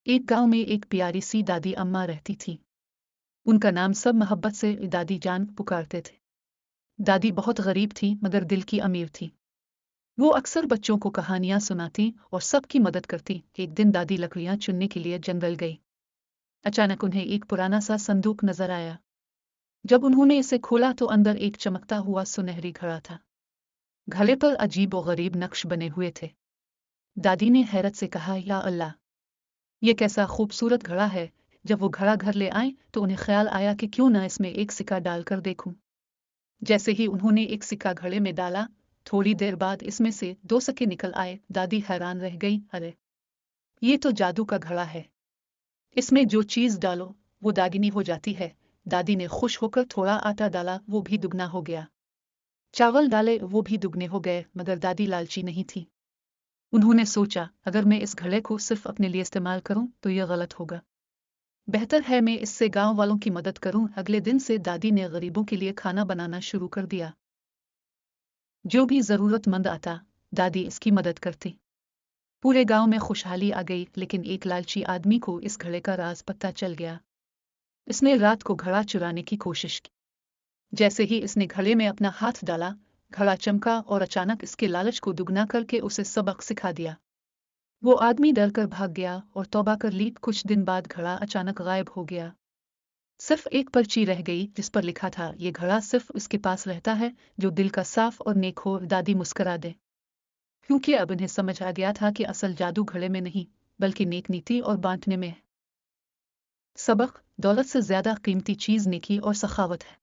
एक गांव में एक प्यारी सी दादी अम्मा रहती थी। उनका नाम सब मोहब्बत से दादी जान पुकारते थे। दादी बहुत गरीब थी मगर दिल की अमीर थी। वो अक्सर बच्चों को कहानियां सुनाती और सबकी मदद करती। एक दिन दादी लकड़ियां चुनने के लिए जंगल गई। अचानक उन्हें एक पुराना सा संदूक नजर आया। जब उन्होंने इसे खोला तो अंदर एक चमकता हुआ सुनहरी घड़ा था। घड़े पर अजीब और गरीब नक्श बने हुए थे। दादी ने हैरत से कहा, या अल्लाह, ये कैसा खूबसूरत घड़ा है। जब वो घड़ा घर ले आए तो उन्हें ख्याल आया कि क्यों न इसमें एक सिक्का डालकर देखूं। जैसे ही उन्होंने एक सिक्का घड़े में डाला, थोड़ी देर बाद इसमें से 2 सिक्के निकल आए। दादी हैरान रह गई, अरे, ये तो जादू का घड़ा है। इसमें जो चीज डालो वो दागिनी हो जाती है। दादी ने खुश होकर थोड़ा आटा डाला, वो भी दुगना हो गया। चावल डाले, वो भी दुगने हो गए। मगर दादी लालची नहीं थी। उन्होंने सोचा, अगर मैं इस घड़े को सिर्फ अपने लिए इस्तेमाल करूं तो यह गलत होगा। बेहतर है मैं इससे गांव वालों की मदद करूं। अगले दिन से दादी ने गरीबों के लिए खाना बनाना शुरू कर दिया। जो भी जरूरतमंद आता, दादी इसकी मदद करती। पूरे गांव में खुशहाली आ गई। लेकिन एक लालची आदमी को इस घड़े का राज पता चल गया। इसने रात को घड़ा चुराने की कोशिश की। जैसे ही इसने घड़े में अपना हाथ डाला, घड़ा चमका और अचानक इसके लालच को दुगना करके उसे सबक सिखा दिया। वो आदमी डर कर भाग गया और तौबा कर ली। कुछ दिन बाद घड़ा अचानक गायब हो गया। सिर्फ एक पर्ची रह गई जिस पर लिखा था, ये घड़ा सिर्फ उसके पास रहता है जो दिल का साफ और नेक हो। दादी मुस्कुरा दे, क्योंकि अब उन्हें समझ आ गया था कि असल जादू घड़े में नहीं बल्कि नेक नीति और बांटने में है। सबक: दौलत से ज्यादा कीमती चीज नेकी और सखावत है।